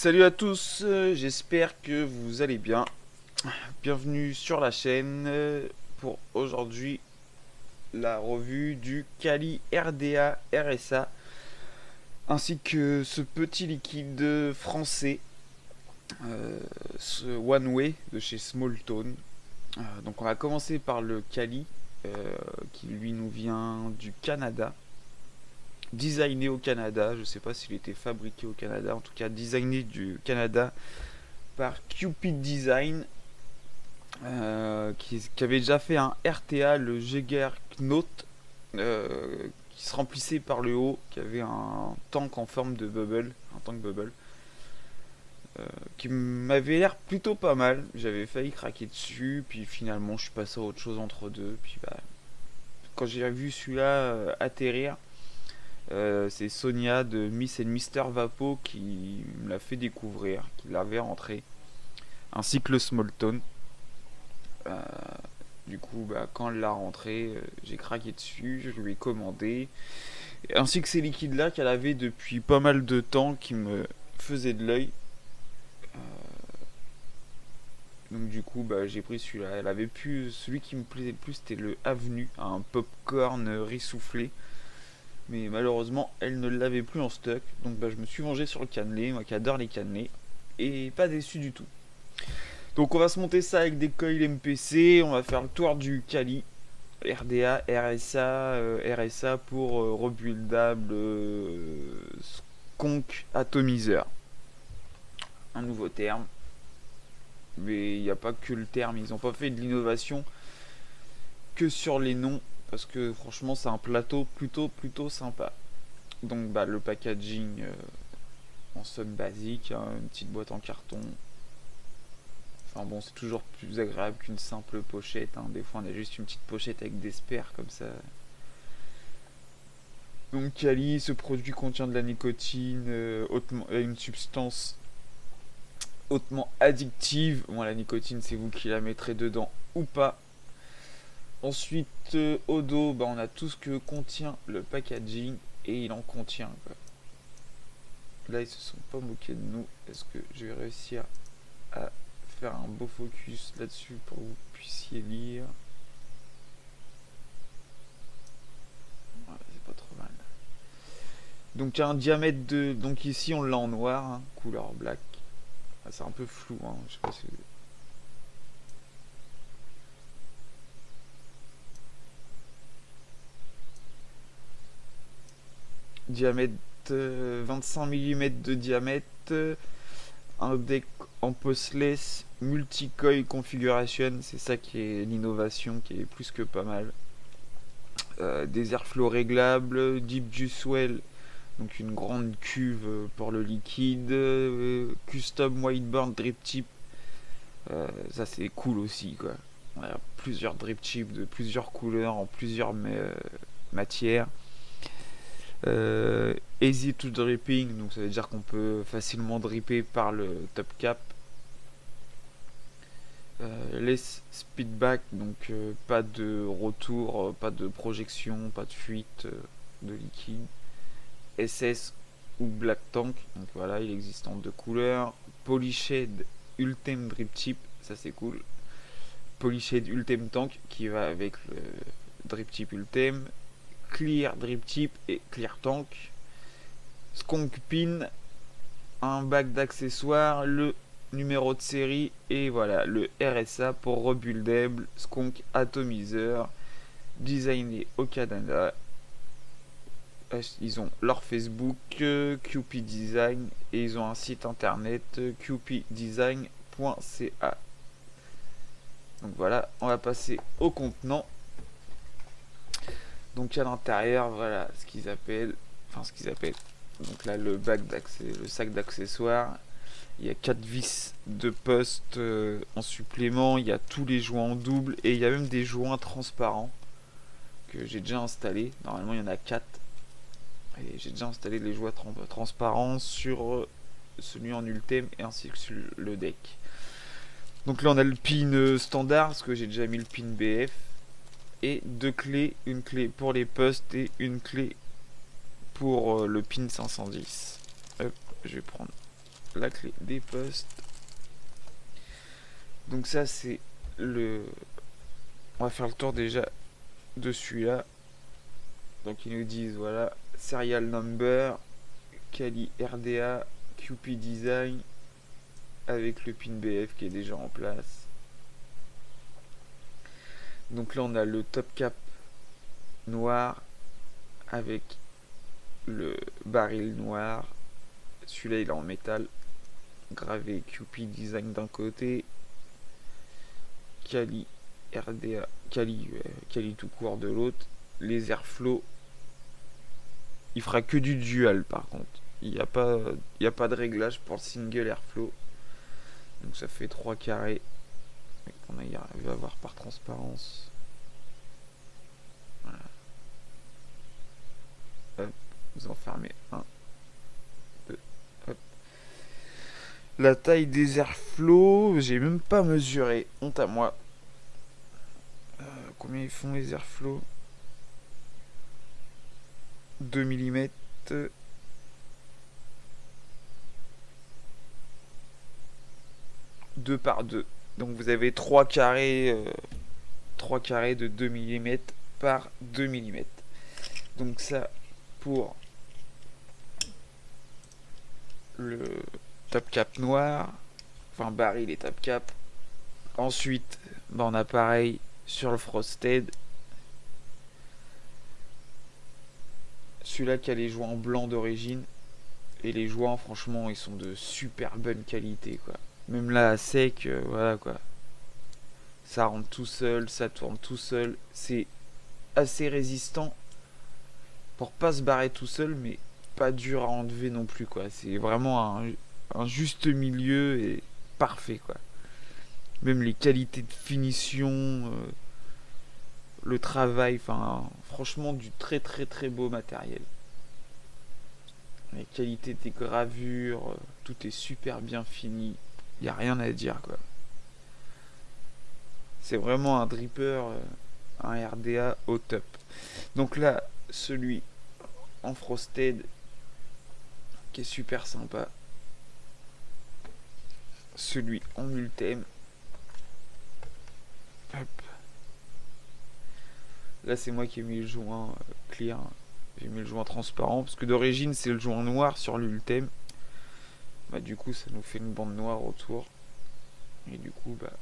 Salut à tous, j'espère que vous allez bien. Bienvenue sur la chaîne pour aujourd'hui la revue du Kali RDA RSA ainsi que ce petit liquide français, ce One Way de chez Smalltone. Donc on va commencer par le Kali qui lui nous vient du Canada. Designé au Canada, je sais pas s'il était fabriqué au Canada, en tout cas designé du Canada par Cupid Design, qui avait déjà fait un RTA, le Jägerknot, qui se remplissait par le haut, qui avait un tank en forme de bubble, un tank bubble, qui m'avait l'air plutôt pas mal. J'avais failli craquer dessus, puis finalement je suis passé à autre chose entre deux. Puis bah, quand j'ai vu celui-là atterrir, c'est Sonia de Miss and Mister Vapo qui me l'a fait découvrir, qui l'avait rentré, ainsi que le Smalltone. Euh, du coup, bah, quand elle l'a rentré, j'ai craqué dessus, je lui ai commandé. Ainsi que ces liquides-là qu'elle avait depuis pas mal de temps qui me faisaient de l'œil. Euh, donc du coup, bah, j'ai pris celui-là. Elle avait plus, celui qui me plaisait le plus, c'était le Avenue, un popcorn riz soufflé. Mais malheureusement, elle ne l'avait plus en stock. Donc bah, je me suis vengé sur le cannelé, moi qui adore les cannelés. Et pas déçu du tout. Donc on va se monter ça avec des coils MPC, on va faire le tour du Kali, RDA, RSA pour rebuildable Skunk Atomizer. Un nouveau terme, mais il n'y a pas que le terme, ils n'ont pas fait de l'innovation que sur les noms, parce que franchement c'est un plateau plutôt sympa. Donc bah, le packaging en somme basique, hein, une petite boîte en carton. Enfin bon, c'est toujours plus agréable qu'une simple pochette, hein. Des fois, on a juste une petite pochette avec des spères comme ça. Donc, Kali, ce produit contient de la nicotine, une substance hautement addictive. Bon, la nicotine, c'est vous qui la mettrez dedans ou pas. Ensuite, au dos, bah, on a tout ce que contient le packaging et il en contient, quoi. Là, ils se sont pas moqués de nous. Est-ce que je vais réussir à faire un beau focus là-dessus pour que vous puissiez lire? Ouais, c'est pas trop mal. Donc il y a un diamètre de... Donc ici on l'a en noir, hein, couleur black. Ah, c'est un peu flou, hein, je sais pas si... Diamètre 25 mm de diamètre. Un deck en postless multi-coil configuration, c'est ça qui est l'innovation, qui est plus que pas mal. Des airflow réglables, deep juice well, donc une grande cuve pour le liquide, custom whiteboard drip tip, ça c'est cool aussi quoi. On a plusieurs drip chips de plusieurs couleurs en plusieurs matières. Easy to dripping, donc ça veut dire qu'on peut facilement dripper par le top cap. Less speedback, donc pas de retour, pas de projection, pas de fuite de liquide. SS ou Black Tank, donc voilà, il existe en deux couleurs. Polished Ultem Drip Tip, ça c'est cool. Polished Ultem Tank qui va avec le Drip Tip Ultem. Clear Drip Tip et Clear Tank. Skunk Pin, un bac d'accessoires, le numéro de série et voilà le RSA pour Rebuildable Skunk Atomizer, designé au Canada. Ils ont leur Facebook, QP Design, et ils ont un site internet, qpdesign.ca. Donc voilà, on va passer au contenant. Donc à l'intérieur, voilà ce qu'ils appellent, donc là le le sac d'accessoires. Il y a 4 vis de poste en supplément, il y a tous les joints en double et il y a même des joints transparents que j'ai déjà installés. Normalement il y en a 4. Et j'ai déjà installé les joints transparents sur celui en Ultem et ainsi que sur le deck. Donc là on a le pin standard parce que j'ai déjà mis le pin BF. Et deux clés, une clé pour les postes et une clé pour le pin 510. Hop, je vais prendre la clé des postes. Donc ça c'est le... On va faire le tour déjà de celui-là. Donc ils nous disent voilà, serial number, Kali RDA, QP design, avec le pin BF qui est déjà en place. Donc là on a le top cap noir avec le baril noir. Celui-là il est en métal, gravé QP design d'un côté, Kali RDA, Kali tout court de l'autre. Les airflow, il fera que du dual par contre. Il n'y a pas de réglage pour le single airflow. Donc ça fait 3 carrés. On a arrivé à voir par transparence. Voilà. Hop, vous en fermez un, deux, hop. La taille des airflows, j'ai même pas mesuré. Honte à moi. Combien ils font les airflows? 2 mm. 2 par 2. Donc vous avez 3 carrés, 3 carrés de 2 mm par 2 mm. Donc ça pour le top cap noir. Enfin baril et top cap. Ensuite, bah, on a pareil sur le frosted. Celui-là qui a les joints blancs d'origine. Et les joints, franchement, ils sont de super bonne qualité, quoi. Même là, à sec, voilà, quoi. Ça rentre tout seul, ça tourne tout seul. C'est assez résistant pour pas se barrer tout seul, mais pas dur à enlever non plus, quoi. C'est vraiment un juste milieu et parfait, quoi. Même les qualités de finition, le travail, enfin, franchement, du très très très beau matériel. Les qualités des gravures, tout est super bien fini. Il n'y a rien à dire, quoi. C'est vraiment un dripper, un RDA au top. Donc là, celui en frosted qui est super sympa. Celui en multem. Hop. Là, c'est moi qui ai mis le joint clear. J'ai mis le joint transparent parce que d'origine, c'est le joint noir sur l'ultem. Bah, du coup, ça nous fait une bande noire autour. Et du coup, bah,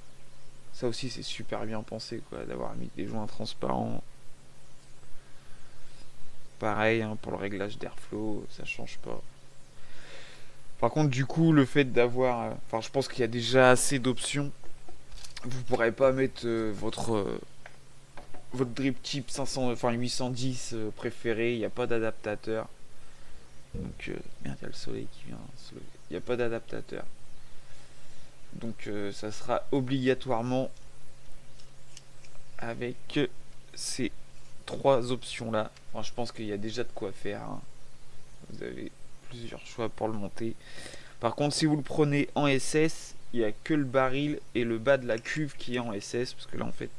ça aussi, c'est super bien pensé, quoi, d'avoir mis des joints transparents. Pareil, hein, pour le réglage d'airflow, ça change pas. Par contre, du coup, le fait d'avoir... Enfin, je pense qu'il y a déjà assez d'options. Vous pourrez pas mettre votre drip tip 500, enfin 810 préféré. Il n'y a pas d'adaptateur. Donc, merde, il y a le soleil qui vient. Il n'y a pas d'adaptateur. Donc, ça sera obligatoirement avec ces 3 options-là. Enfin, je pense qu'il y a déjà de quoi faire, hein. Vous avez plusieurs choix pour le monter. Par contre, si vous le prenez en SS, il n'y a que le baril et le bas de la cuve qui est en SS. Parce que là, en fait,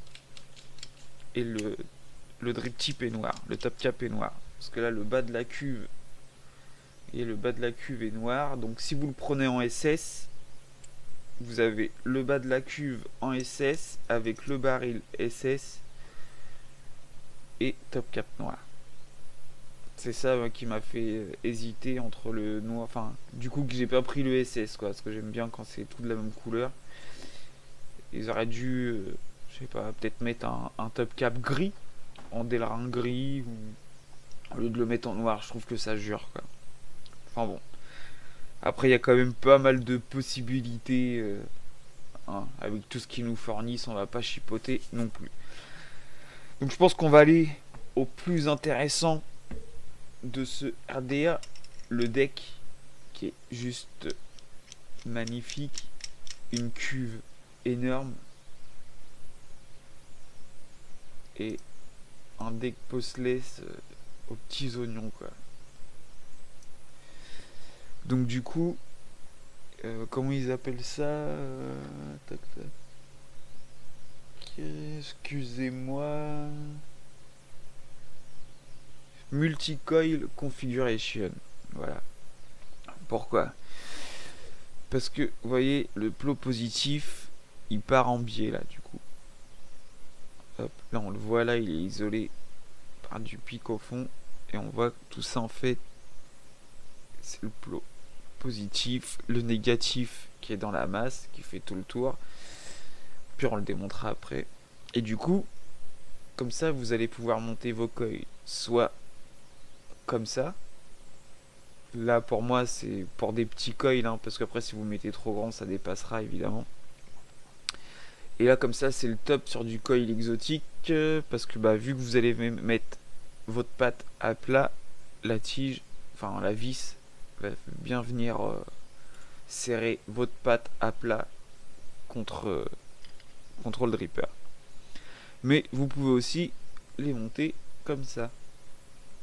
et le drip tip est noir. Le top cap est noir. Parce que là, le bas de la cuve et le bas de la cuve est noir. Donc, si vous le prenez en SS, vous avez le bas de la cuve en SS avec le baril SS et top cap noir. C'est ça qui m'a fait hésiter entre le noir. Enfin, du coup, que j'ai pas pris le SS, quoi. Parce que j'aime bien quand c'est tout de la même couleur. Ils auraient dû, je sais pas, peut-être mettre un top cap gris, en délarin gris, ou au lieu de le mettre en noir. Je trouve que ça jure, quoi. Enfin bon. Après, il y a quand même pas mal de possibilités. Hein, avec tout ce qu'ils nous fournissent, on va pas chipoter non plus. Donc je pense qu'on va aller au plus intéressant de ce RDA, le deck qui est juste magnifique, une cuve énorme et un deck postless aux petits oignons, quoi. Donc du coup, comment ils appellent ça, tac, tac. Excusez-moi. Multi-coil configuration. Voilà. Pourquoi? Parce que, vous voyez, le plot positif, il part en biais là, du coup. Hop, là on le voit, là il est isolé par du pic au fond. Et on voit que tout ça en fait, c'est le plot positif, le négatif qui est dans la masse, qui fait tout le tour. Puis on le démontrera après. Et du coup, comme ça, vous allez pouvoir monter vos coils soit comme ça. Là, pour moi, c'est pour des petits coils, hein, parce qu'après, si vous mettez trop grand, ça dépassera évidemment. Et là, comme ça, c'est le top sur du coil exotique, parce que bah, vu que vous allez mettre votre patte à plat, la tige, enfin la vis, va bien venir serrer votre patte à plat contre, contre le dripper. Mais vous pouvez aussi les monter comme ça.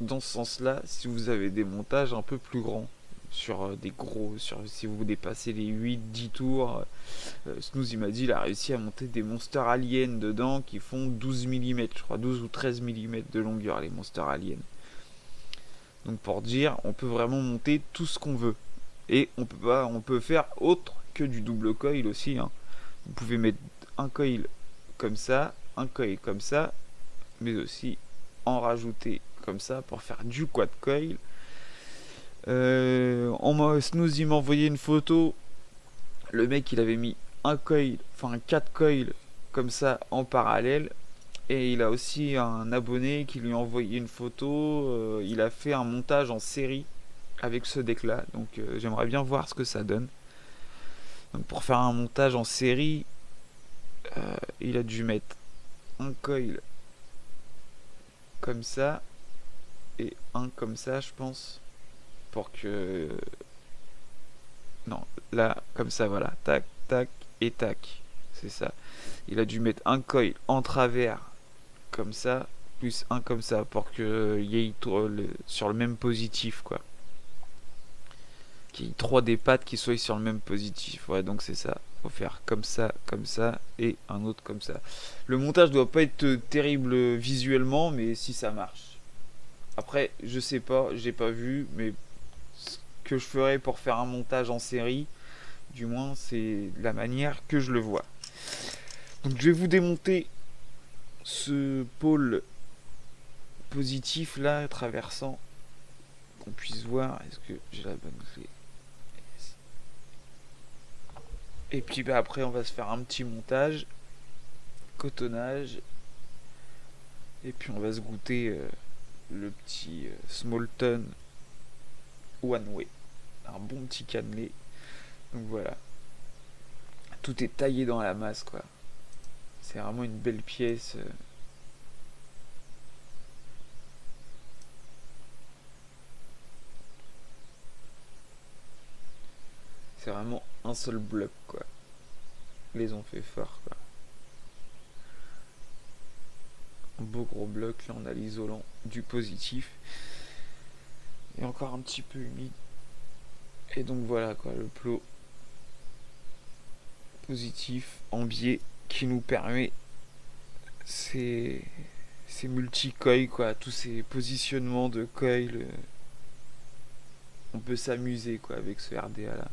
Dans ce sens-là, si vous avez des montages un peu plus grands, sur des gros, si vous dépassez les 8-10 tours, Snooze il m'a dit il a réussi à monter des Monster Aliens dedans qui font 12 mm, je crois 12 ou 13 mm de longueur, les Monster Aliens. Donc pour dire, on peut vraiment monter tout ce qu'on veut. Et on peut faire autre que du double coil aussi, hein. Vous pouvez mettre un coil comme ça, un coil comme ça, mais aussi en rajouter comme ça pour faire du quad coil. Snooze il m'a envoyé une photo. Le mec il avait mis un coil, enfin 4 coils comme ça en parallèle. Et il a aussi un abonné qui lui a envoyé une photo. Il a fait un montage en série avec ce deck là. Donc j'aimerais bien voir ce que ça donne. Donc pour faire un montage en série, il a dû mettre un coil comme ça et un comme ça, je pense, pour que non, là comme ça, voilà, tac, tac et tac, c'est ça. Il a dû mettre un coil en travers comme ça, plus un comme ça, pour que y ait sur le même positif, quoi. Qu'il y ait 3 des pattes qui soient sur le même positif. Ouais, donc c'est ça. Faut faire comme ça, et un autre comme ça. Le montage doit pas être terrible visuellement, mais si ça marche. Après, je sais pas, j'ai pas vu, mais ce que je ferais pour faire un montage en série, du moins, c'est la manière que je le vois. Donc je vais vous démonter ce pôle positif là, traversant, qu'on puisse voir. Est-ce que j'ai la bonne clé? Et puis bah, après, on va se faire un petit montage, cotonnage, et puis on va se goûter le petit Smolton One Way. Un bon petit cannelé. Donc voilà. Tout est taillé dans la masse, quoi. C'est vraiment une belle pièce. C'est vraiment un seul bloc, quoi. Ils les ont fait fort, quoi. Un beau gros bloc. Là, on a l'isolant du positif. Et encore un petit peu humide. Et donc voilà, quoi. Le plot positif en biais qui nous permet ces multi-coils, quoi. Tous ces positionnements de coils. On peut s'amuser, quoi, avec ce RDA là.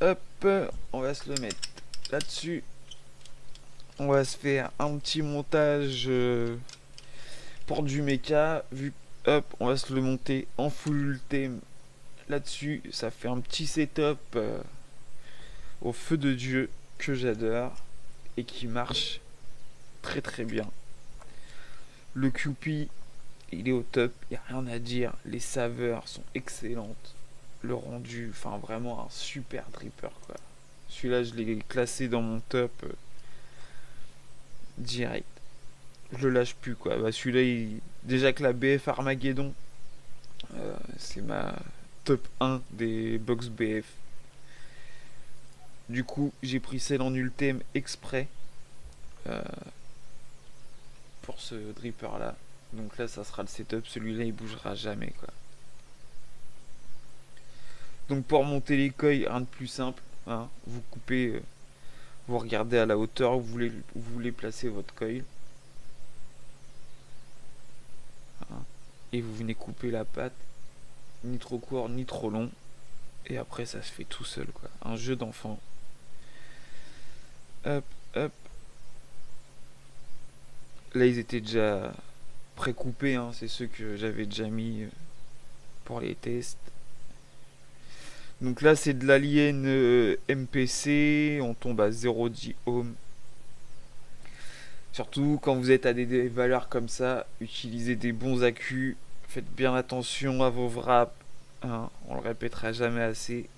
Hop, on va se le mettre là-dessus. On va se faire un petit montage pour du mecha. Hop, on va se le monter en full thème là-dessus. Ça fait un petit setup au feu de Dieu que j'adore et qui marche très très bien. Le QP, il est au top, il n'y a rien à dire. Les saveurs sont excellentes. Le rendu, enfin vraiment un super dripper, quoi. Celui-là, je l'ai classé dans mon top direct. Je le lâche plus, quoi. Bah, celui-là, déjà que la BF Armageddon, c'est ma top 1 des box BF. Du coup, j'ai pris celle en ultime exprès euh, pour ce dripper là. Donc là, ça sera le setup. Celui-là, il bougera jamais, quoi. Donc pour monter les coils, rien de plus simple, hein. Vous coupez Vous regardez à la hauteur où vous voulez placer votre coil. Voilà. Et vous venez couper la patte, ni trop court ni trop long. Et après ça se fait tout seul quoi. Un jeu d'enfant. Hop, hop. Là ils étaient déjà pré-coupés, hein. C'est ceux que j'avais déjà mis pour les tests. Donc là c'est de l'Alien MPC, on tombe à 0,10 ohm. Surtout quand vous êtes à des valeurs comme ça, utilisez des bons accus, faites bien attention à vos wraps, hein, on le répétera jamais assez.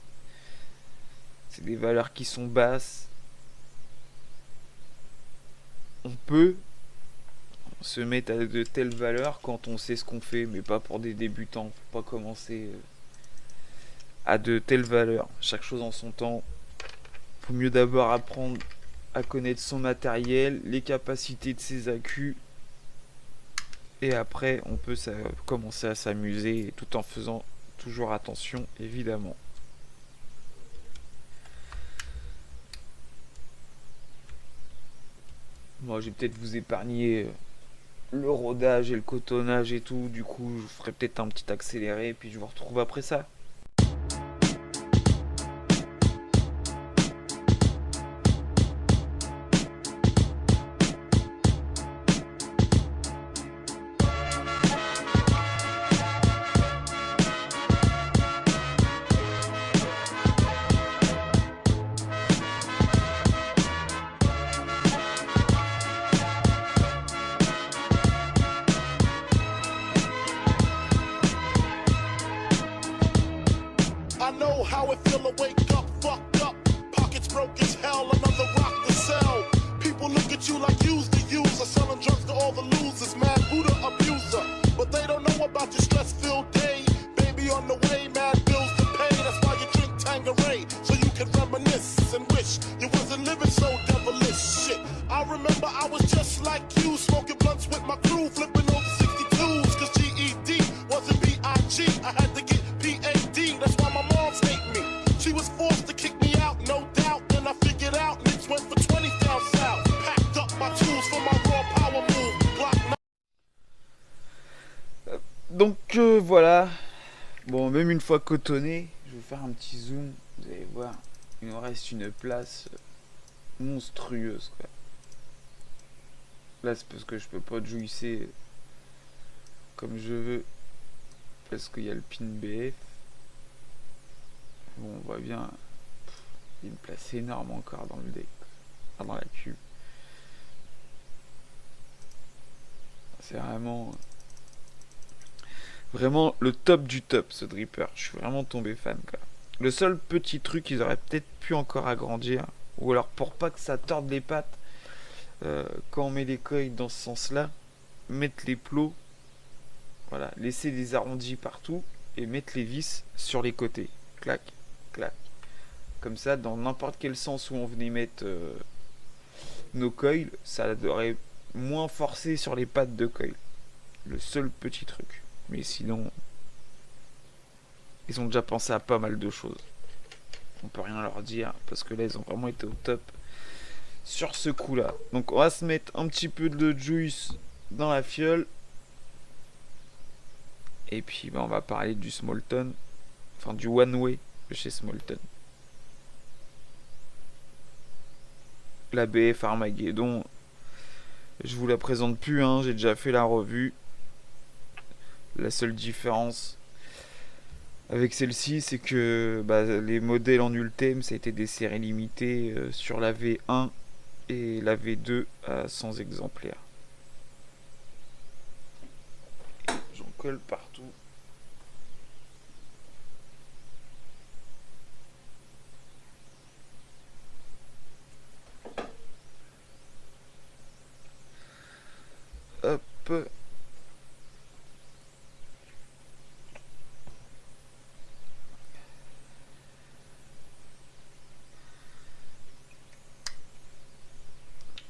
C'est des valeurs qui sont basses. On peut se mettre à de telles valeurs quand on sait ce qu'on fait, mais pas pour des débutants. Faut pas commencer à de telles valeurs. Chaque chose en son temps. Faut mieux d'abord apprendre à connaître son matériel, les capacités de ses accus, et après on peut commencer à s'amuser tout en faisant toujours attention évidemment. Moi je vais peut-être vous épargner le rodage et le cotonnage et tout, du coup je ferai peut-être un petit accéléré puis je vous retrouve après ça. I know how it feel to wake up, fucked up. Pockets broke as hell, another rock to sell. People look at you like you's the user, selling drugs to all the losers, mad Buddha abuser. But they don't know about your stress-filled day. Baby on the way, mad bills to pay. That's why you drink Tanqueray, so you can reminisce and wish you wasn't living so devilish. Shit, I remember I was just like you, smoking blunts with my crew, flipping over 62s, cause GED wasn't B.I.G. I had to get P.A.D. That's why my mom's hate me. She was forced to kick me out, no doubt. Then I figured out niggas went for 20 down south. Packed up my tools for my raw power move. Glock 9. Donc voilà. Bon, même une fois cotonné, je vais vous faire un petit zoom. Vous allez voir, il nous reste une place monstrueuse quoi. Là c'est parce que je peux pas jouisser comme je veux, parce qu'il y a le pin BF. Bon, on voit bien, il y a une place énorme encore dans le deck, dans la cube. C'est vraiment le top du top ce dripper. Je suis vraiment tombé fan quoi. Le seul petit truc qu'ils auraient peut-être pu encore agrandir, ou alors pour pas que ça torde les pattes, quand on met les coils dans ce sens-là, mettre les plots, voilà, laisser des arrondis partout et mettre les vis sur les côtés. Clac, clac. Comme ça, dans n'importe quel sens où on venait mettre nos coils, ça aurait moins forcé sur les pattes de coil. Le seul petit truc. Mais sinon, ils ont déjà pensé à pas mal de choses. On peut rien leur dire parce que là, ils ont vraiment été au top sur ce coup-là. Donc, on va se mettre un petit peu de juice dans la fiole. Et puis, on va parler du Smolton. Enfin, du One Way de chez Smolton. La BF Armageddon, je vous la présente plus, hein, j'ai déjà fait la revue. La seule différence avec celle-ci, c'est que les modèles en Ultem, ça a été des séries limitées sur la V1 et la V2 à 100 exemplaires. J'en colle partout. Hop.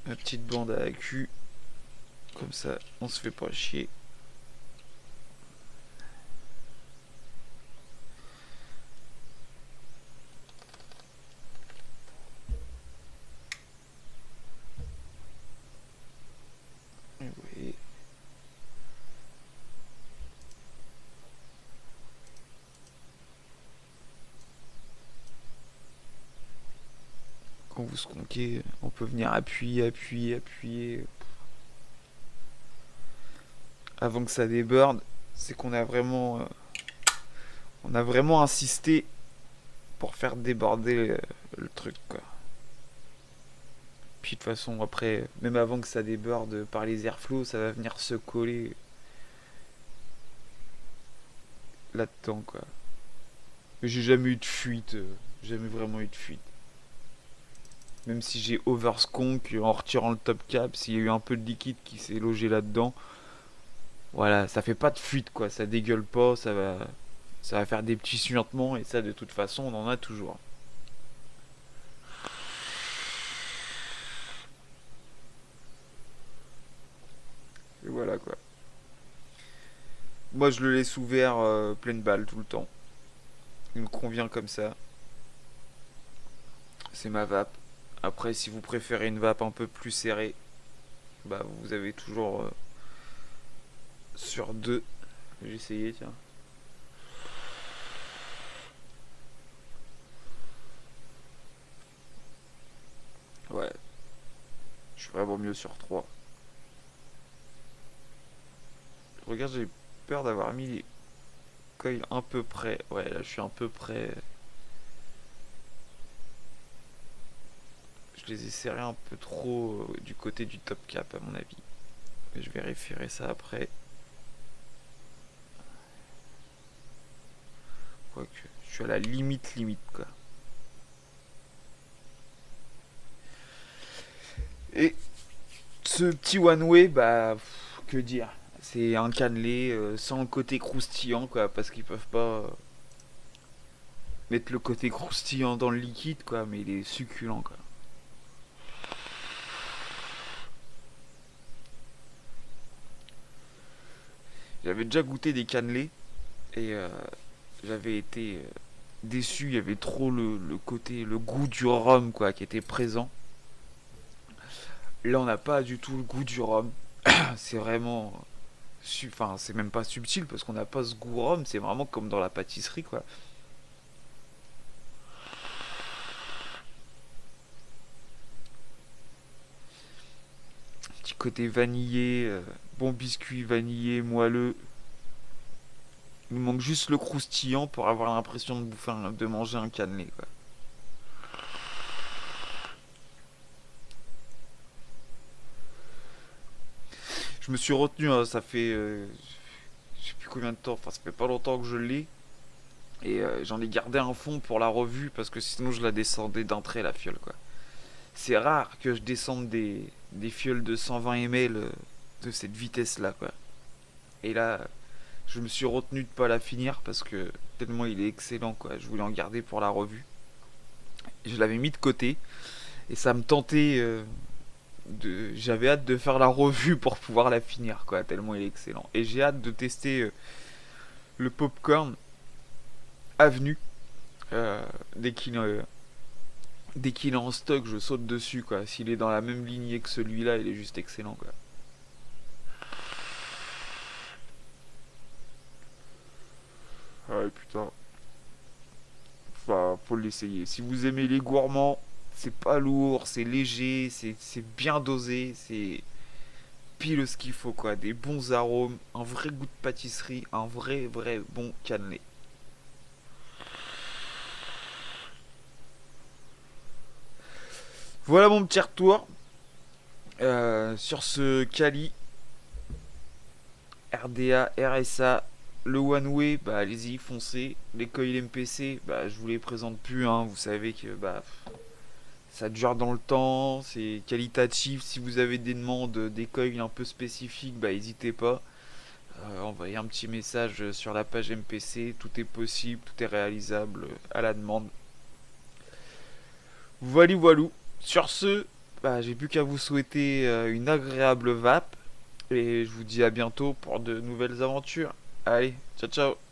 Ma petite bande à accu. Comme ça, on se fait pas chier. quand vous sconkez, on peut venir appuyer avant que ça déborde. C'est qu'on a vraiment insisté pour faire déborder le truc, quoi. Puis de toute façon, après, même avant que ça déborde par les airflows, ça va venir se coller là-dedans, quoi. Mais j'ai jamais eu de fuite, jamais vraiment eu de fuite. Même si j'ai oversconk en retirant le top cap, s'il y a eu un peu de liquide qui s'est logé là-dedans, voilà, ça fait pas de fuite, quoi. Ça dégueule pas, ça va faire des petits suintements, et ça, de toute façon, on en a toujours. Et voilà, quoi. Moi, je le laisse ouvert pleine balle tout le temps. Il me convient comme ça. C'est ma vape. Après, si vous préférez une vape un peu plus serrée, bah vous avez toujours sur deux. J'ai essayé, tiens. Ouais, je suis vraiment mieux sur 3. Regarde, j'ai peur d'avoir mis les coils un peu près. Ouais, là, je suis un peu près. Je les ai serrés un peu trop du côté du top cap, à mon avis. Mais je vérifierai ça après. Quoique, je suis à la limite, quoi. Et ce petit one way, bah, que dire. C'est un cannelé sans le côté croustillant, quoi, parce qu'ils peuvent pas mettre le côté croustillant dans le liquide, quoi, mais il est succulent, quoi. J'avais déjà goûté des cannelés et j'avais été déçu. Il y avait trop le côté, le goût du rhum, quoi, qui était présent. Là, on n'a pas du tout le goût du rhum. C'est vraiment, enfin, c'est même pas subtil parce qu'on n'a pas ce goût rhum. C'est vraiment comme dans la pâtisserie, quoi. Petit côté vanillé, bon biscuit vanillé, moelleux. Il nous manque juste le croustillant pour avoir l'impression de bouffer, de manger un cannelé, quoi. Je me suis retenu, hein, ça fait je sais plus combien de temps, enfin ça fait pas longtemps que je l'ai. Et j'en ai gardé un fond pour la revue parce que sinon je la descendais d'un trait, la fiole, quoi. C'est rare que je descende des fioles de 120 ml de cette vitesse là, quoi. Et là, je me suis retenu de pas la finir parce que tellement il est excellent, quoi. Je voulais en garder pour la revue. Je l'avais mis de côté et ça me tentait j'avais hâte de faire la revue pour pouvoir la finir, quoi, tellement il est excellent. Et j'ai hâte de tester le popcorn Avenue dès qu'il est en stock, je saute dessus, quoi. S'il est dans la même lignée que celui-là, il est juste excellent, quoi. Ah ouais, putain. Enfin, faut l'essayer. Si vous aimez les gourmands, c'est pas lourd, c'est léger, c'est bien dosé, c'est pile ce qu'il faut, quoi. Des bons arômes, un vrai goût de pâtisserie, un vrai bon cannelé. Voilà mon petit retour sur ce Kali RDA, RSA, le One Way, bah allez-y, foncez. Les coils MPC, bah je vous les présente plus, hein. Vous savez que bah ça dure dans le temps, c'est qualitatif. Si vous avez des demandes, des coils un peu spécifiques, bah n'hésitez pas. Envoyez un petit message sur la page MPC, tout est possible, tout est réalisable à la demande. Voilà. Sur ce, bah, j'ai plus qu'à vous souhaiter une agréable vape et je vous dis à bientôt pour de nouvelles aventures. Allez, ciao ciao.